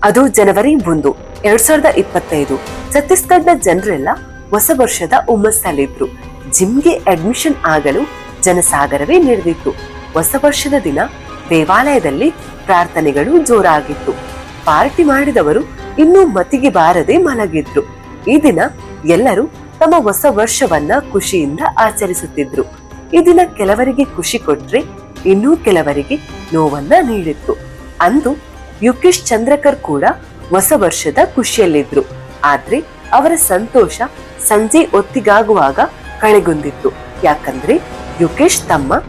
ಅದು ಜನವರಿ 1, 2025. ಛತ್ತೀಸ್ಗಢದ ಜನರೆಲ್ಲ ಹೊಸ ವರ್ಷದ ಹುಮ್ಮಸ್ಸಲ್ಲಿದ್ರು. ಜಿಮ್ಗೆ ಅಡ್ಮಿಷನ್ ಆಗಲು ಜನಸಾಗರವೇ ನಡೆದಿತ್ತು. ಹೊಸ ವರ್ಷದ ದಿನ ದೇವಾಲಯದಲ್ಲಿ ಪ್ರಾರ್ಥನೆಗಳು ಜೋರಾಗಿತ್ತು. ಪಾರ್ಟಿ ಮಾಡಿದವರು ಇನ್ನೂ ಮತಿಗೆ ಬಾರದೆ ಮಲಗಿದ್ರು. ಈ ದಿನ ಎಲ್ಲರೂ ತಮ್ಮ ಹೊಸ ವರ್ಷವನ್ನ ಖುಷಿಯಿಂದ ಆಚರಿಸುತ್ತಿದ್ರು. ಈ ದಿನ ಕೆಲವರಿಗೆ ಖುಷಿ ಕೊಟ್ರೆ ಇನ್ನೂ ಕೆಲವರಿಗೆ ನೋವನ್ನ ನೀಡಿತ್ತು. ಅಂದು ಯುಕೇಶ್ ಚಂದ್ರಕರ್ ಕೂಡ ಹೊಸ ವರ್ಷದ ಖುಷಿಯಲ್ಲಿದ್ರು. ಆದ್ರೆ ಅವರ ಸಂತೋಷ ಸಂಜೆ ಹೊತ್ತಿಗಾಗುವಾಗ ಕಳೆಗುಂದಿತ್ತು. ಯಾಕಂದ್ರೆ ಯುಕೇಶ್ ತಮ್ಮ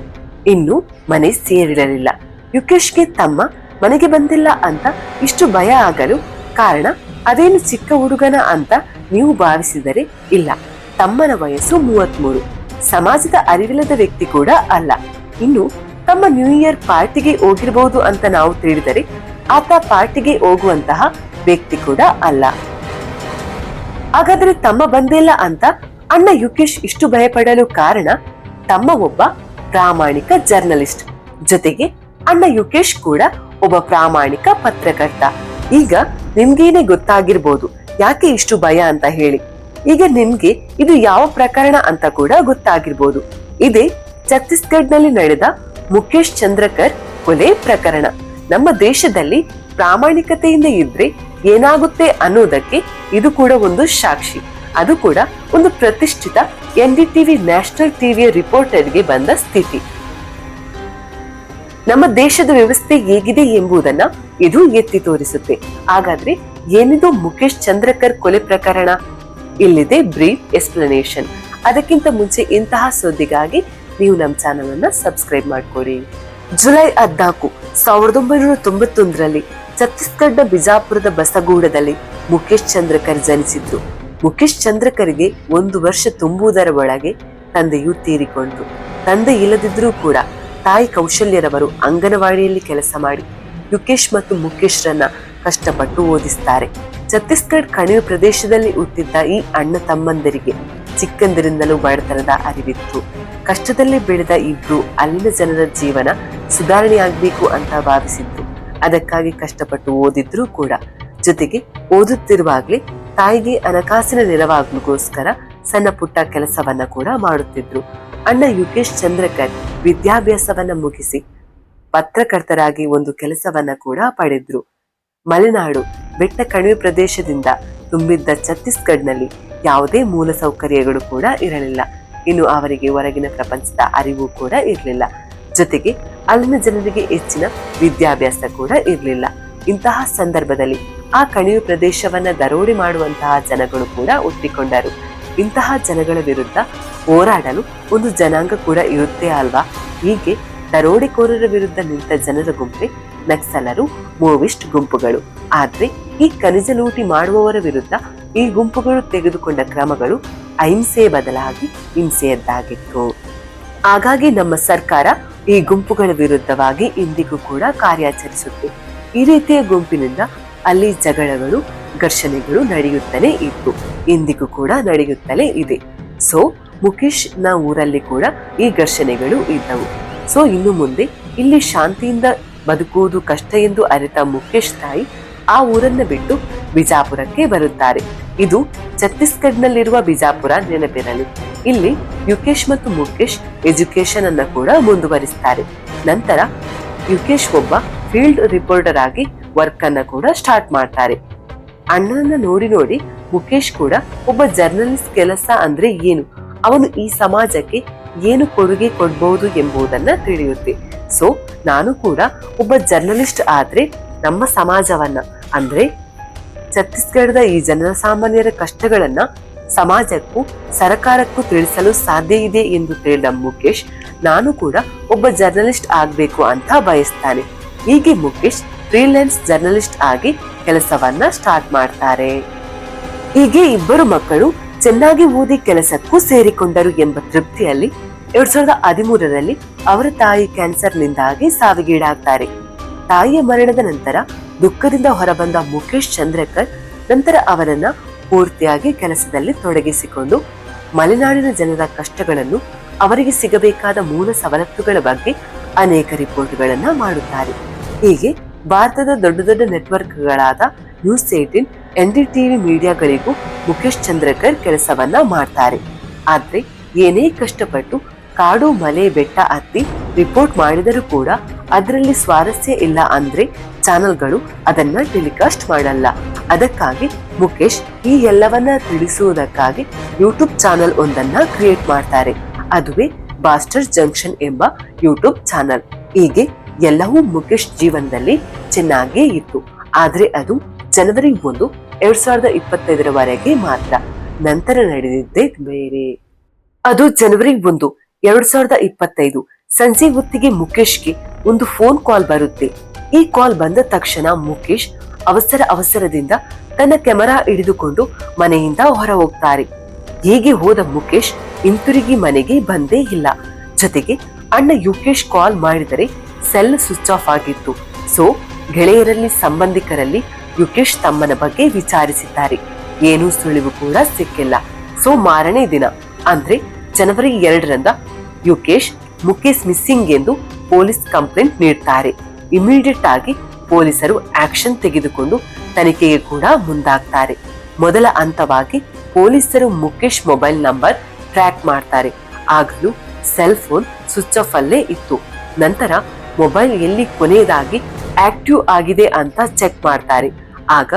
ಇನ್ನು ಮನೆ ಸೇರಿರಲಿಲ್ಲ. ಯುಕೇಶ್ಗೆ ತಮ್ಮ ಮನೆಗೆ ಬಂದಿಲ್ಲ ಅಂತ ಇಷ್ಟು ಭಯ ಆಗಲು ಕಾರಣ ಅದೇನು ಚಿಕ್ಕ ಹುಡುಗನ ಅಂತ ನೀವು ಭಾವಿಸಿದರೆ ಇಲ್ಲ. ತಮ್ಮನ ವಯಸ್ಸು 33. ಸಮಾಜದ ಅರಿವಿಲ್ಲದ ವ್ಯಕ್ತಿ ಕೂಡ ಅಲ್ಲ. ಇನ್ನು ತಮ್ಮ ನ್ಯೂ ಇಯರ್ ಪಾರ್ಟಿಗೆ ಹೋಗಿರಬಹುದು ಅಂತ ನಾವು ತಿಳಿದರೆ ಆತ ಪಾರ್ಟಿಗೆ ಹೋಗುವಂತಹ ವ್ಯಕ್ತಿ ಕೂಡ ಅಲ್ಲ. ಹಾಗಾದ್ರೆ ತಮ್ಮ ಬಂದಿಲ್ಲ ಅಂತ ಅಣ್ಣ ಯುಕೇಶ್ ಇಷ್ಟು ಭಯಪಡಲು ಕಾರಣ ತಮ್ಮ ಒಬ್ಬ ಪ್ರಾಮಾಣಿಕ ಜರ್ನಲಿಸ್ಟ್, ಜೊತೆಗೆ ಅಣ್ಣ ಯುಕೇಶ್ ಕೂಡ ಒಬ್ಬ ಪ್ರಾಮಾಣಿಕ ಪತ್ರಕರ್ತ. ಈಗ ನಿಮ್ಗೇನೆ ಗೊತ್ತಾಗಿರ್ಬೋದು ಯಾಕೆ ಇಷ್ಟು ಭಯ ಅಂತ ಹೇಳಿ. ಈಗ ನಿಮ್ಗೆ ಇದು ಯಾವ ಪ್ರಕರಣ ಅಂತ ಕೂಡ ಗೊತ್ತಾಗಿರ್ಬೋದು. ಇದೇ ಛತ್ತೀಸ್ಗಢ್ನಲ್ಲಿ ನಡೆದ ಮುಖೇಶ್ ಚಂದ್ರಕರ್ ಕೊಲೆ ಪ್ರಕರಣ. ನಮ್ಮ ದೇಶದಲ್ಲಿ ಪ್ರಾಮಾಣಿಕತೆಯಿಂದ ಇದ್ರೆ ಏನಾಗುತ್ತೆ ಅನ್ನೋದಕ್ಕೆ ಇದು ಕೂಡ ಒಂದು ಸಾಕ್ಷಿ. ಅದು ಕೂಡ ಒಂದು ಪ್ರತಿಷ್ಠಿತ NDTV ನ್ಯಾಷನಲ್ ಟಿವಿಯ ರಿಪೋರ್ಟರ್ಗೆ ಬಂದ ಸ್ಥಿತಿ. ನಮ್ಮ ದೇಶದ ವ್ಯವಸ್ಥೆ ಹೇಗಿದೆ ಎಂಬುದನ್ನ ಇದು ಎತ್ತಿ ತೋರಿಸುತ್ತೆ. ಹಾಗಾದ್ರೆ ಏನಿದು ಮುಖೇಶ್ ಚಂದ್ರಕರ್ ಕೊಲೆ ಪ್ರಕರಣ? ಇಲ್ಲಿದೆ ಬ್ರೀಫ್ ಎಕ್ಸ್ಪ್ಲನೇಷನ್. ಅದಕ್ಕಿಂತ ಮುಂಚೆ ಇಂತಹ ಸುದ್ದಿಗಾಗಿ ನೀವು ನಮ್ಮ ಚಾನೆಲ್ ಅನ್ನ ಸಬ್ಸ್ಕ್ರೈಬ್ ಮಾಡ್ಕೊಡಿ. ಜುಲೈ 14, 1991ರಲ್ಲಿ ಛತ್ತೀಸ್ಗಢ ಬಿಜಾಪುರದ ಬಸಗೂಡದಲ್ಲಿ ಮುಖೇಶ್ ಚಂದ್ರಕರ್ ಜನಿಸಿದ್ರು. ಮುಖೇಶ್ ಚಂದ್ರಕರ್ಗೆ 1 ವರ್ಷ ತುಂಬುವುದರ ಒಳಗೆ ತಂದೆಯು ತೀರಿಕೊಂಡ್ರು. ತಂದೆ ಇಲ್ಲದಿದ್ರೂ ಕೂಡ ತಾಯಿ ಕೌಶಲ್ಯರವರು ಅಂಗನವಾಡಿಯಲ್ಲಿ ಕೆಲಸ ಮಾಡಿ ಯುಕೇಶ್ ಮತ್ತು ಮುಖೇಶ್ರನ್ನ ಕಷ್ಟಪಟ್ಟು ಓದಿಸ್ತಾರೆ. ಛತ್ತೀಸ್ಗಢ ಕಣಿವೆ ಪ್ರದೇಶದಲ್ಲಿ ಹುಟ್ಟಿದ್ದ ಈ ಅಣ್ಣ ತಮ್ಮಂದರಿಗೆ ಚಿಕ್ಕಂದಿರಿಂದಲೂ ಬಡತನದ ಅರಿವಿತ್ತು. ಕಷ್ಟದಲ್ಲಿ ಬೆಳೆದ ಇಬ್ರು ಅಲ್ಲಿನ ಜನರ ಜೀವನ ಸುಧಾರಣೆಯಾಗಬೇಕು ಅಂತ ಭಾವಿಸಿದ್ರು. ಅದಕ್ಕಾಗಿ ಕಷ್ಟಪಟ್ಟು ಓದಿದ್ರು ಕೂಡ. ಜೊತೆಗೆ ಓದುತ್ತಿರುವಾಗ್ಲೇ ತಾಯಿಗೆ ಹಣಕಾಸಿನ ನೆರವಾಗ್ಲಿಗೋಸ್ಕರ ಸಣ್ಣ ಪುಟ್ಟ ಕೆಲಸವನ್ನ ಕೂಡ ಮಾಡುತ್ತಿದ್ರು. ಅಣ್ಣ ಯುಕೇಶ್ ಚಂದ್ರಕರ್ ವಿದ್ಯಾಭ್ಯಾಸವನ್ನ ಮುಗಿಸಿ ಪತ್ರಕರ್ತರಾಗಿ ಒಂದು ಕೆಲಸವನ್ನ ಕೂಡ ಪಡೆದ್ರು. ಮಲೆನಾಡು ಬೆಟ್ಟ ಕಣಿವೆ ಪ್ರದೇಶದಿಂದ ತುಂಬಿದ್ದ ಛತ್ತೀಸ್ಗಢ್ನಲ್ಲಿ ಯಾವುದೇ ಮೂಲ ಸೌಕರ್ಯಗಳು ಕೂಡ ಇರಲಿಲ್ಲ. ಇನ್ನು ಅವರಿಗೆ ಹೊರಗಿನ ಪ್ರಪಂಚದ ಅರಿವು ಕೂಡ ಇರಲಿಲ್ಲ. ಜೊತೆಗೆ ಅಲ್ಲಿನ ಜನರಿಗೆ ಹೆಚ್ಚಿನ ವಿದ್ಯಾಭ್ಯಾಸ ಕೂಡ ಇರಲಿಲ್ಲ. ಇಂತಹ ಸಂದರ್ಭದಲ್ಲಿ ಆ ಕಣಿವೆ ಪ್ರದೇಶವನ್ನ ದರೋಡೆ ಮಾಡುವಂತಹ ಜನಗಳು ಕೂಡ ಹುಟ್ಟಿಕೊಂಡರು. ಇಂತಹ ಜನಗಳ ವಿರುದ್ಧ ಹೋರಾಡಲು ಒಂದು ಜನಾಂಗ ಕೂಡ ಇರುತ್ತೆ ಅಲ್ವಾ? ಹೀಗೆ ದರೋಡೆಕೋರರ ವಿರುದ್ಧ ನಿಂತ ಜನರ ಗುಂಪೆ ನಕ್ಸಲರು, ಮೂವಿಸ್ಟ್ ಗುಂಪುಗಳು. ಆದ್ರೆ ಈ ಖನಿಜ ಲೂಟಿ ಮಾಡುವವರ ವಿರುದ್ಧ ಈ ಗುಂಪುಗಳು ತೆಗೆದುಕೊಂಡ ಕ್ರಮಗಳು ಅಹಿಂಸೆಯ ಬದಲಾಗಿ ಹಿಂಸೆಯದ್ದಾಗಿತ್ತು. ಹಾಗಾಗಿ ನಮ್ಮ ಸರ್ಕಾರ ಈ ಗುಂಪುಗಳ ವಿರುದ್ಧವಾಗಿ ಇಂದಿಗೂ ಕೂಡ ಕಾರ್ಯಾಚರಿಸುತ್ತೆ. ಈ ರೀತಿಯ ಗುಂಪಿನಿಂದ ಅಲ್ಲಿ ಜಗಳಗಳು, ಘರ್ಷಣೆಗಳು ನಡೆಯುತ್ತಲೇ ಇತ್ತು, ಇಂದಿಗೂ ಕೂಡ ನಡೆಯುತ್ತಲೇ ಇದೆ. ಸೊ ಮುಖೇಶ್ ನ ಊರಲ್ಲಿ ಕೂಡ ಈ ಘರ್ಷಣೆಗಳು ಇದ್ದವು. ಸೊ ಇನ್ನು ಮುಂದೆ ಇಲ್ಲಿ ಶಾಂತಿಯಿಂದ ಬದುಕುವುದು ಕಷ್ಟ ಎಂದು ಅರಿತ ಮುಖೇಶ್ ತಾಯಿ ಆ ಊರನ್ನ ಬಿಟ್ಟು ಬಿಜಾಪುರಕ್ಕೆ ಬರುತ್ತಾರೆ. ಇದು ಛತ್ತೀಸ್ಗಢ್ನಲ್ಲಿರುವ ಬಿಜಾಪುರ, ನೆನಪಿರಲಿ. ಇಲ್ಲಿ ಯುಕೇಶ್ ಮತ್ತು ಮುಖೇಶ್ ಎಜುಕೇಶನ್ ಅನ್ನ ಕೂಡ ಮುಂದುವರಿಸ್ತಾರೆ. ನಂತರ ಯುಕೇಶ್ ಒಬ್ಬ ಫೀಲ್ಡ್ ರಿಪೋರ್ಟರ್ ಆಗಿ ವರ್ಕ್ ಅನ್ನ ಕೂಡ ಸ್ಟಾರ್ಟ್ ಮಾಡ್ತಾರೆ. ಅಣ್ಣನನ್ನ ನೋಡಿ ನೋಡಿ ಮುಖೇಶ್ ಕೂಡ ಒಬ್ಬ ಜರ್ನಲಿಸ್ಟ್ ಕೆಲಸ ಅಂದ್ರೆ ಏನು, ಅವನು ಈ ಸಮಾಜಕ್ಕೆ ಏನು ಕೊಡುಗೆ ಕೊಡ್ಬಹುದು ಎಂಬುದನ್ನ ತಿಳಿಯುತ್ತೆ. ಸೊ ನಾನು ಕೂಡ ಒಬ್ಬ ಜರ್ನಲಿಸ್ಟ್ ಆದ್ರೆ ನಮ್ಮ ಸಮಾಜವನ್ನ ಅಂದ್ರೆ ಛತ್ತೀಸ್ಗಢದ ಈ ಜನಸಾಮಾನ್ಯರ ಕಷ್ಟಗಳನ್ನ ಸಮಾಜಕ್ಕೂ ಸರ್ಕಾರಕ್ಕೂ ತಿಳಿಸಲು ಸಾಧ್ಯ ಇದೆ ಎಂದು ತಿಳಿದ ಮುಖೇಶ್ ನಾನು ಕೂಡ ಒಬ್ಬ ಜರ್ನಲಿಸ್ಟ್ ಆಗ್ಬೇಕು ಅಂತ ಬಯಸ್ತಾನೆ. ಹೀಗೆ ಮುಖೇಶ್ ಫ್ರೀಲ್ಯಾನ್ಸ್ ಜರ್ನಲಿಸ್ಟ್ ಆಗಿ ಕೆಲಸವನ್ನ ಸ್ಟಾರ್ಟ್ ಮಾಡ್ತಾರೆ. ಹೀಗೆ ಇಬ್ಬರು ಮಕ್ಕಳು ಚೆನ್ನಾಗಿ ಓದಿ ಕೆಲಸಕ್ಕೂ ಸೇರಿಕೊಂಡರು ಎಂಬ ತೃಪ್ತಿಯಲ್ಲಿ 2013ರಲ್ಲಿ ಅವರ ತಾಯಿ ಕ್ಯಾನ್ಸರ್ನಿಂದಾಗಿ ಸಾವಿಗೀಡಾಗ್ತಾರೆ. ತಾಯಿಯ ಮರಣದ ನಂತರ ದುಃಖದಿಂದ ಹೊರಬಂದ ಮುಖೇಶ್ ಚಂದ್ರಕರ್ ನಂತರ ಅವರನ್ನ ಪೂರ್ತಿಯಾಗಿ ಕೆಲಸದಲ್ಲಿ ತೊಡಗಿಸಿಕೊಂಡು ಮಲೆನಾಡಿನ ಜನರ ಕಷ್ಟಗಳನ್ನು, ಅವರಿಗೆ ಸಿಗಬೇಕಾದ ಮೂಲ ಸವಲತ್ತುಗಳ ಬಗ್ಗೆ ಅನೇಕ ರಿಪೋರ್ಟ್ಗಳನ್ನ ಮಾಡುತ್ತಾರೆ. ಹೀಗೆ ಭಾರತದ ದೊಡ್ಡ ದೊಡ್ಡ ನೆಟ್ವರ್ಕ್ಗಳಾದ ನ್ಯೂಸ್18, NDTV ಮೀಡಿಯಾಗಳಿಗೂ ಮುಖೇಶ್ ಚಂದ್ರಕರ್ ಕೆಲಸವನ್ನ ಮಾಡ್ತಾರೆ. ಆದ್ರೆ ಏನೇ ಕಷ್ಟಪಟ್ಟು ಕಾಡು ಮಲೆ ಬೆಟ್ಟ ಹತ್ತಿ ರಿಪೋರ್ಟ್ ಮಾಡಿದರೂ ಕೂಡ ಅದರಲ್ಲಿ ಸ್ವಾರಸ್ಯ ಇಲ್ಲ ಅಂದ್ರೆ ಚಾನೆಲ್ಗಳು ಅದನ್ನ ಟೆಲಿಕಾಸ್ಟ್ ಮಾಡಲ್ಲ. ಅದಕ್ಕಾಗಿ ಮುಖೇಶ್ ಈ ಎಲ್ಲವನ್ನ ತಿಳಿಸುವುದಕ್ಕಾಗಿ ಯೂಟ್ಯೂಬ್ ಚಾನೆಲ್ ಒಂದನ್ನ ಕ್ರಿಯೇಟ್ ಮಾಡ್ತಾರೆ. ಅದುವೇ ಬಾಸ್ಟರ್ ಜಂಕ್ಷನ್ ಎಂಬ ಯೂಟ್ಯೂಬ್ ಚಾನೆಲ್. ಹೀಗೆ ಎಲ್ಲವೂ ಮುಖೇಶ್ ಜೀವನದಲ್ಲಿ ಚೆನ್ನಾಗೇ ಇತ್ತು. ಆದ್ರೆ ಅದು ಜನವರಿ 1, 2025 ಮಾತ್ರ. ನಂತರ ನಡೆದಿದ್ದೇ ಬೇರೆ. ಅದು ಜನವರಿ 1, 2025 ಸಂಜೆ ಹೊತ್ತಿಗೆ ಮುಖೇಶ್ಗೆ ಒಂದು ಫೋನ್ ಕಾಲ್ ಬರುತ್ತೆ. ಈ ಕಾಲ್ ಬಂದ ತಕ್ಷಣ ಮುಖೇಶ್ ಅವಸರದಿಂದ ತನ್ನ ಕೆಮೆರಾ ಹಿಡಿದುಕೊಂಡು ಮನೆಯಿಂದ ಹೊರ ಹೋಗ್ತಾರೆ. ಹೀಗೆ ಹೋದ ಮುಖೇಶ್ ಹಿಂತಿರುಗಿ ಮನೆಗೆ ಬಂದೇ ಇಲ್ಲ. ಜೊತೆಗೆ ಅಣ್ಣ ಯುಕೇಶ್ ಕಾಲ್ ಮಾಡಿದರೆ ಸೆಲ್ ಸ್ವಿಚ್ ಆಫ್ ಆಗಿತ್ತು. ಸೊ ಗೆಳೆಯರಲ್ಲಿ ಸಂಬಂಧಿಕರಲ್ಲಿ ಯುಕೇಶ್ ತಮ್ಮನ ಬಗ್ಗೆ ವಿಚಾರಿಸಿದ್ದಾರೆ. ಏನೂ ಸುಳಿವು ಕೂಡ ಸಿಕ್ಕಿಲ್ಲ. ಸೊ ಮಾರನೇ ದಿನ ಅಂದ್ರೆ ಜನವರಿ 2 ಯುಕೇಶ್ ಮುಖೇಶ್ ಮಿಸ್ಸಿಂಗ್ ಎಂದು ಪೊಲೀಸ್ ಕಂಪ್ಲೇಂಟ್ ನೀಡ್ತಾರೆ. ಇಮಿಡಿಯೇಟ್ ಆಗಿ ಪೊಲೀಸರು ಆಕ್ಷನ್ ತೆಗೆದುಕೊಂಡು ತನಿಖೆಗೆ ಕೂಡ ಮುಂದಾಗ್ತಾರೆ. ಮೊದಲ ಹಂತವಾಗಿ ಪೊಲೀಸರು ಮುಖೇಶ್ ಮೊಬೈಲ್ ನಂಬರ್ ಟ್ರ್ಯಾಕ್ ಮಾಡ್ತಾರೆ. ಆಗಲೂ ಸೆಲ್ ಫೋನ್ ಸ್ವಿಚ್ ಆಫ್ ಅಲ್ಲೇ ಇತ್ತು. ನಂತರ ಮೊಬೈಲ್ ಎಲ್ಲಿ ಕೊನೆಯದಾಗಿ ಆಕ್ಟಿವ್ ಆಗಿದೆ ಅಂತ ಚೆಕ್ ಮಾಡ್ತಾರೆ. ಆಗ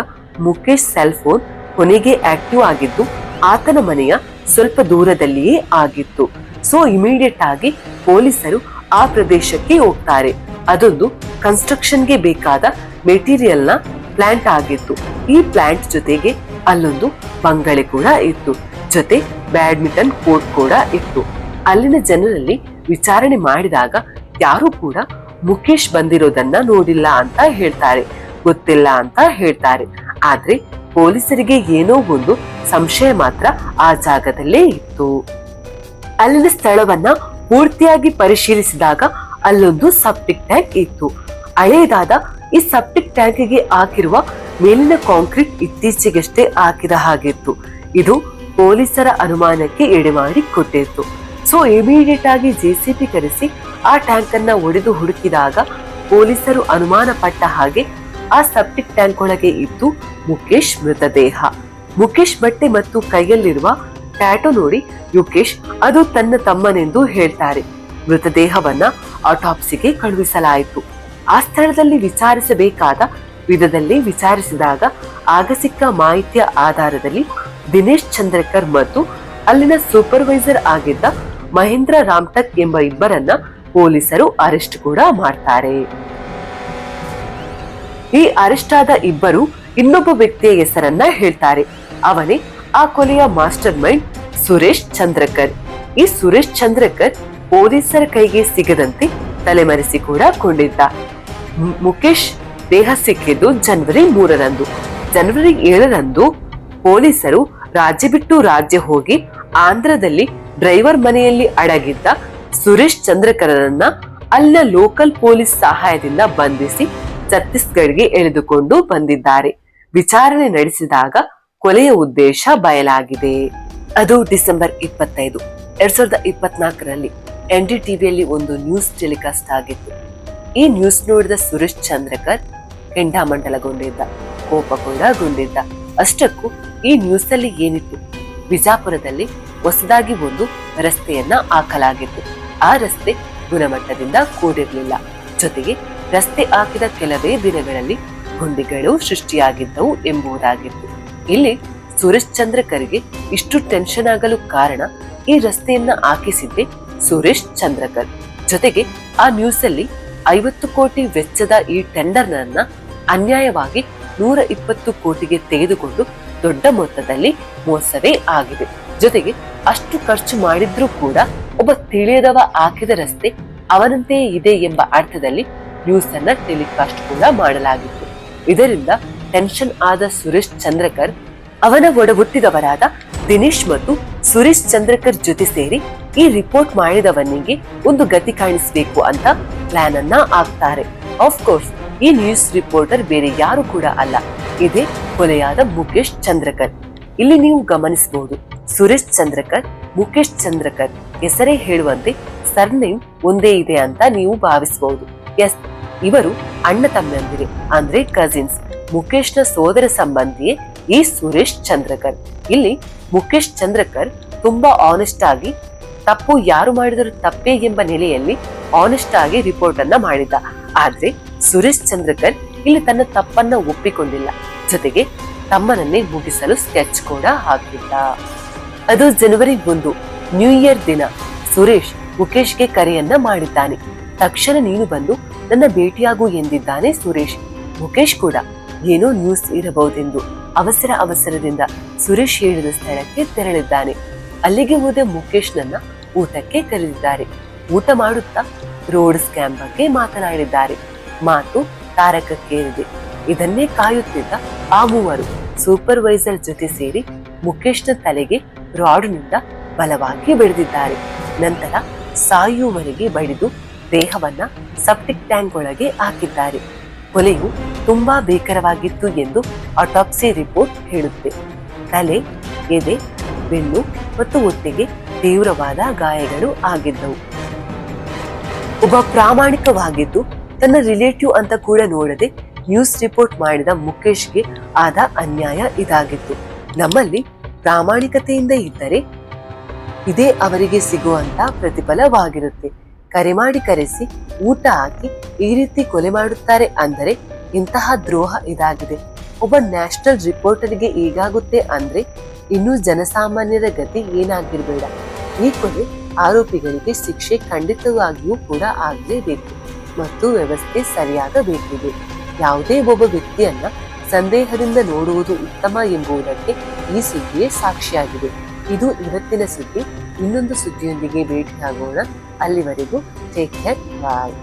ಮುಖೇಶ್ ಸೆಲ್ ಫೋನ್ ಕೊನೆಗೆ ಆಕ್ಟಿವ್ ಆಗಿದ್ದು ಆತನ ಮನೆಯ ಸ್ವಲ್ಪ ದೂರದಲ್ಲಿಯೇ ಆಗಿತ್ತು. ಸೊ ಇಮಿಡಿಯೇಟ್ ಆಗಿ ಪೊಲೀಸರು ಆ ಪ್ರದೇಶಕ್ಕೆ ಹೋಗ್ತಾರೆ. ಅದೊಂದು ಕನ್ಸ್ಟ್ರಕ್ಷನ್ಗೆ ಬೇಕಾದ ಮೆಟೀರಿಯಲ್ ನ ಪ್ಲಾಂಟ್ ಆಗಿತ್ತು. ಈ ಪ್ಲಾಂಟ್ ಜೊತೆಗೆ ಅಲ್ಲೊಂದು ಬಂಗಲೆ ಕೂಡ ಇತ್ತು. ಜೊತೆ ಬ್ಯಾಡ್ಮಿಂಟನ್ ಕೋರ್ಟ್ ಕೂಡ ಇತ್ತು. ಅಲ್ಲಿನ ಜನರಲ್ಲಿ ವಿಚಾರಣೆ ಮಾಡಿದಾಗ ಯಾರು ಕೂಡ ಮುಖೇಶ್ ಬಂದಿರೋದನ್ನ ನೋಡಿಲ್ಲ ಅಂತ ಹೇಳ್ತಾರೆ, ಗೊತ್ತಿಲ್ಲ ಅಂತ ಹೇಳ್ತಾರೆ. ಆದ್ರೆ ಪೊಲೀಸರಿಗೆ ಏನೋ ಒಂದು ಸಂಶಯ ಮಾತ್ರ ಆ ಜಾಗದಲ್ಲೇ ಇತ್ತು. ಅಲ್ಲಿನ ಸ್ಥಳವನ್ನ ಪೂರ್ತಿಯಾಗಿ ಪರಿಶೀಲಿಸಿದಾಗ ಅಲ್ಲೊಂದು ಸೆಪ್ಟಿಕ್ ಟ್ಯಾಂಕ್ ಇತ್ತು. ಹಳೆಯದಾದ ಈ ಸೆಪ್ಟಿಕ್ ಟ್ಯಾಂಕ್ಗೆ ಹಾಕಿರುವ ಮೇಲಿನ ಕಾಂಕ್ರೀಟ್ ಇತ್ತೀಚೆಗಷ್ಟೇ ಹಾಕಿದ ಹಾಗಿತ್ತು. ಇದು ಪೊಲೀಸರ ಅನುಮಾನಕ್ಕೆ ಎಡೆಮಾಡಿ ಕೊಟ್ಟಿತ್ತು. ಸೊ ಇಮಿಡಿಯೇಟ್ ಆಗಿ JCB ಕರೆಸಿ ಆ ಟ್ಯಾಂಕ್ ಅನ್ನ ಒಡೆದು ಹುಡುಕಿದಾಗ ಪೊಲೀಸರು ಅನುಮಾನ ಪಟ್ಟ ಹಾಗೆ ಆ ಸೆಪ್ಟಿಕ್ ಟ್ಯಾಂಕ್ ಒಳಗೆ ಇತ್ತು ಮುಖೇಶ್ ಮೃತದೇಹ. ಮುಖೇಶ್ ಬಟ್ಟೆ ಮತ್ತು ಕೈಯಲ್ಲಿರುವ ಟ್ಯಾಟೋ ನೋಡಿ ಯುಕೇಶ್ ಅದು ತನ್ನ ತಮ್ಮನೆಂದು ಹೇಳ್ತಾರೆ. ಮೃತದೇಹವನ್ನ ಆಟೋಪ್ಸಿಗೆ ಕಳುಹಿಸಲಾಯಿತು. ಆ ಸ್ಥಳದಲ್ಲಿ ವಿಚಾರಿಸಬೇಕಾದ ವಿಧದಲ್ಲಿ ವಿಚಾರಿಸಿದಾಗ ಆಗ ಸಿಕ್ಕ ಮಾಹಿತಿಯ ಆಧಾರದಲ್ಲಿ ದಿನೇಶ್ ಚಂದ್ರಕರ್ ಮತ್ತು ಅಲ್ಲಿನ ಸೂಪರ್ವೈಸರ್ ಆಗಿದ್ದ ಮಹೇಂದ್ರ ರಾಮ್ಟಕ್ ಎಂಬ ಇಬ್ಬರನ್ನ ಪೊಲೀಸರು ಅರೆಸ್ಟ್ ಕೂಡ ಮಾಡ್ತಾರೆ. ಈ ಅರೆಸ್ಟ್ ಆದ ಇಬ್ಬರು ಇನ್ನೊಬ್ಬ ವ್ಯಕ್ತಿಯ ಹೆಸರನ್ನ ಹೇಳ್ತಾರೆ. ಅವನೇ ಆ ಕೊಲೆಯ ಮಾಸ್ಟರ್ ಮೈಂಡ್ ಸುರೇಶ್ ಚಂದ್ರಕರ್. ಈ ಸುರೇಶ್ ಚಂದ್ರಕರ್ ಪೊಲೀಸರ ಕೈಗೆ ಸಿಗದಂತೆ ತಲೆಮರೆಸಿ ಕೂಡ ಕೊಂಡಿದ್ದ. ಮುಖೇಶ್ ದೇಹ ಸಿಕ್ಕಿದ್ದು ಜನವರಿ 3 ಜನವರಿ 7 ಪೊಲೀಸರು ರಾಜ್ಯ ಬಿಟ್ಟು ರಾಜ್ಯ ಹೋಗಿ ಆಂಧ್ರದಲ್ಲಿ ಡ್ರೈವರ್ ಮನೆಯಲ್ಲಿ ಅಡಗಿದ್ದ ಸುರೇಶ್ ಚಂದ್ರಕರನ್ನ ಅಲ್ಲಿನ ಲೋಕಲ್ ಪೊಲೀಸ್ ಸಹಾಯದಿಂದ ಬಂಧಿಸಿ ಛತ್ತೀಸ್ಗಢ್ಗೆ ಎಳೆದುಕೊಂಡು ಬಂದಿದ್ದಾರೆ. ವಿಚಾರಣೆ ನಡೆಸಿದಾಗ ಕೊಲೆಯ ಉದ್ದೇಶ ಬಯಲಾಗಿದೆ. ಅದು ಡಿಸೆಂಬರ್ 25, 2024 NDTVಯಲ್ಲಿ ಒಂದು ನ್ಯೂಸ್ ಟೆಲಿಕಾಸ್ಟ್ ಆಗಿತ್ತು. ಈ ನ್ಯೂಸ್ ನೋಡಿದ ಸುರೇಶ್ ಚಂದ್ರಕರ್ ಕೆಂಡಾಮಂಡಲಗೊಂಡಿದ್ದ, ಕೋಪಗೊಂಡಿದ್ದ. ಅಷ್ಟಕ್ಕೂ ಈ ನ್ಯೂಸ್ ಅಲ್ಲಿ ಏನಿತ್ತು, ಬಿಜಾಪುರದಲ್ಲಿ ಹೊಸದಾಗಿ ಒಂದು ರಸ್ತೆಯನ್ನ ಹಾಕಲಾಗಿತ್ತು. ಆ ರಸ್ತೆ ಗುಣಮಟ್ಟದಿಂದ ಕೂಡಿರಲಿಲ್ಲ. ಜೊತೆಗೆ ರಸ್ತೆ ಹಾಕಿದ ಕೆಲವೇ ದಿನಗಳಲ್ಲಿ ಗುಂಡಿಗಳು ಸೃಷ್ಟಿಯಾಗಿದ್ದವು ಎಂಬುದಾಗಿತ್ತು. ಇಲ್ಲಿ ಸುರೇಶ್ ಚಂದ್ರಕರ್ಗೆ ಇಷ್ಟು ಟೆನ್ಷನ್ ಆಗಲು ಕಾರಣ ಈ ರಸ್ತೆಯನ್ನ ಹಾಕಿಸಿದ್ದೆ ಸುರೇಶ್ ಚಂದ್ರಕರ್. ಜೊತೆಗೆ ಆ ನ್ಯೂಸ್ ಅಲ್ಲಿ 50 ಕೋಟಿ ವೆಚ್ಚದ ಈ ಟೆಂಡರ್ ನನ್ನ ಅನ್ಯಾಯವಾಗಿ 120 ಕೋಟಿಗೆ ತೆಗೆದುಕೊಂಡು ದೊಡ್ಡ ಮೊತ್ತದಲ್ಲಿ ಮೋಸವೇ ಆಗಿದೆ. ಜೊತೆಗೆ ಅಷ್ಟು ಖರ್ಚು ಮಾಡಿದ್ರೂ ಕೂಡ ಒಬ್ಬ ತಿಳಿಯದವ ಹಾಕಿದ ರಸ್ತೆ ಅವನಂತೆಯೇ ಇದೆ ಎಂಬ ಅರ್ಥದಲ್ಲಿ ನ್ಯೂಸ್ ಅನ್ನ ಟೆಲಿಕಾಸ್ಟ್ ಕೂಡ ಮಾಡಲಾಗಿತ್ತು. ಇದರಿಂದ ಟೆನ್ಷನ್ ಆದ ಸುರೇಶ್ ಚಂದ್ರಕರ್ ಅವನ ಒಡ ಹುಟ್ಟಿದವರಾದ ದಿನೇಶ್ ಮತ್ತು ಸುರೇಶ್ ಚಂದ್ರಕರ್ ಜೊತೆ ಸೇರಿ ಈ ರಿಪೋರ್ಟ್ ಮಾಡಿದವನಿಗೆ ಒಂದು ಗತಿ ಕಾಣಿಸಬೇಕು ಅಂತ ಪ್ಲಾನ್ ಅನ್ನ ಹಾಕ್ತಾರೆ. ಆಫ್ ಕೋರ್ಸ್ ಈ ನ್ಯೂಸ್ ರಿಪೋರ್ಟರ್ ಬೇರೆ ಯಾರು ಕೂಡ ಅಲ್ಲ, ಇದೇ ಕೊಲೆಯಾದ ಮುಖೇಶ್ ಚಂದ್ರಕರ್. ಇಲ್ಲಿ ನೀವು ಗಮನಿಸಬಹುದು, ಸುರೇಶ್ ಚಂದ್ರಕರ್, ಮುಖೇಶ್ ಚಂದ್ರಕರ್ ಹೆಸರೇ ಹೇಳುವಂತೆ ಸರ್ನೇಮ್ ಒಂದೇ ಇದೆ ಅಂತ ನೀವು ಭಾವಿಸಬಹುದು. ಎಸ್, ಇವರು ಅಣ್ಣ ತಮ್ಮಂದಿರೆ ಅಂದ್ರೆ ಕಸಿನ್ಸ್. ಮುಖೇಶ್ನ ಸೋದರ ಸಂಬಂಧಿಯೇ ಈ ಸುರೇಶ್ ಚಂದ್ರಕರ್. ಇಲ್ಲಿ ಮುಖೇಶ್ ಚಂದ್ರಕರ್ ತುಂಬಾ ಆನೆಸ್ಟ್ ಆಗಿ ತಪ್ಪು ಯಾರು ಮಾಡಿದರೂ ತಪ್ಪೇ ಎಂಬ ನೆಲೆಯಲ್ಲಿ ಆನೆಸ್ಟ್ ಆಗಿ ರಿಪೋರ್ಟ್ ಅನ್ನ ಮಾಡಿದ್ದ. ಆದ್ರೆ ಸುರೇಶ್ ಚಂದ್ರಕರ್ ಇಲ್ಲಿ ತನ್ನ ತಪ್ಪನ್ನ ಒಪ್ಪಿಕೊಂಡಿಲ್ಲ, ಜೊತೆಗೆ ತಮ್ಮನನ್ನೇ ಮುಗಿಸಲು ಸ್ಕೆಚ್ ಕೂಡ ಹಾಕಿದ್ದ. ಅದು ಜನವರಿ 1 ನ್ಯೂ ಇಯರ್ ದಿನ ಸುರೇಶ್ ಮುಖೇಶ್ಗೆ ಕರೆಯನ್ನ ಮಾಡಿದ್ದಾನೆ. ತಕ್ಷಣ ನೀನು ಬಂದು ನನ್ನ ಭೇಟಿಯಾಗು ಎಂದಿದ್ದಾನೆ ಸುರೇಶ್. ಮುಖೇಶ್ ಕೂಡ ಏನೋ ನ್ಯೂಸ್ ಇರಬಹುದೆಂದು ಅವಸರದಿಂದ ಸುರೇಶ್ ಹೇಳಿದ ಸ್ಥಳಕ್ಕೆ ತೆರಳಿದ್ದಾನೆ. ಅಲ್ಲಿಗೆ ಹೋದ ಮುಖೇಶ್ನನ್ನ ಊಟಕ್ಕೆ ಕರೆದಿದ್ದಾರೆ. ಊಟ ಮಾಡುತ್ತಾ ರೋಡ್ ಸ್ಕ್ಯಾಮ್ ಬಗ್ಗೆ ಮಾತನಾಡಿದ್ದಾರೆ. ಮಾತು ತಾರಕಕ್ಕೇರಿದೆ. ಇದನ್ನೇ ಕಾಯುತ್ತಿದ್ದ ಆ ಮೂವರು ಸೂಪರ್ವೈಸರ್ ಜೊತೆ ಸೇರಿ ಮುಖೇಶ್ನ ತಲೆಗೆ ರಾಡ್ನಿಂದ ಬಲವಾಗಿ ಬಡಿದಿದ್ದಾರೆ. ನಂತರ ಸಾಯುವವರೆಗೆ ಬಡಿದು ದೇಹವನ್ನ ಸೆಪ್ಟಿಕ್ ಟ್ಯಾಂಕ್ ಒಳಗೆ ಹಾಕಿದ್ದಾರೆ. ಕೊಲೆಯು ತುಂಬಾ ಭೀಕರವಾಗಿತ್ತು ಎಂದು ಆಟೋಪ್ಸಿ ರಿಪೋರ್ಟ್ ಹೇಳುತ್ತೆ. ತಲೆ, ಎದೆ, ಬೆನ್ನು ಮತ್ತು ಹೊಟ್ಟೆಗೆ ತೀವ್ರವಾದ ಗಾಯಗಳು ಆಗಿದ್ದವು. ಒಬ್ಬ ಪ್ರಾಮಾಣಿಕವಾಗಿದ್ದು ತನ್ನ ರಿಲೇಟಿವ್ ಅಂತ ಕೂಡ ನೋಡದೆ ನ್ಯೂಸ್ ರಿಪೋರ್ಟ್ ಮಾಡಿದ ಮುಖೇಶ್ಗೆ ಆದ ಅನ್ಯಾಯ ಇದಾಗಿತ್ತು. ನಮ್ಮಲ್ಲಿ ಪ್ರಾಮಾಣಿಕತೆಯಿಂದ ಇದ್ದರೆ ಇದೇ ಅವರಿಗೆ ಸಿಗುವಂತ ಪ್ರತಿಫಲವಾಗಿರುತ್ತೆ. ಕರೆ ಮಾಡಿ ಕರೆಸಿ ಊಟ ಹಾಕಿ ಈ ರೀತಿ ಕೊಲೆ ಮಾಡುತ್ತಾರೆ ಅಂದರೆ ಇಂತಹ ದ್ರೋಹ ಇದಾಗಿದೆ. ಒಬ್ಬ ನ್ಯಾಷನಲ್ ರಿಪೋರ್ಟರ್ಗೆ ಹೀಗಾಗುತ್ತೆ ಅಂದ್ರೆ ಇನ್ನು ಜನಸಾಮಾನ್ಯರ ಗತಿ ಏನಾಗಿರ್ಬೇಡ. ಈ ಕೊಲೆ ಆರೋಪಿಗಳಿಗೆ ಶಿಕ್ಷೆ ಖಂಡಿತವಾಗಿಯೂ ಕೂಡ ಆಗಲೇಬೇಕು ಮತ್ತು ವ್ಯವಸ್ಥೆ ಸರಿಯಾಗಬೇಕಿದೆ. ಯಾವುದೇ ಒಬ್ಬ ವ್ಯಕ್ತಿಯನ್ನ ಸಂದೇಹದಿಂದ ನೋಡುವುದು ಉತ್ತಮ ಎಂಬುದಕ್ಕೆ ಈ ಸುದ್ದಿಯೇ ಸಾಕ್ಷಿಯಾಗಿದೆ. ಇದು ಇವತ್ತಿನ ಸುದ್ದಿ. ಇನ್ನೊಂದು ಸುದ್ದಿಯೊಂದಿಗೆ ಭೇಟಿಯಾಗೋಣ. ಅಲ್ಲಿವರೆಗೂ ಟೇಕ್ ಕೇರ್, ಬಾಯ್.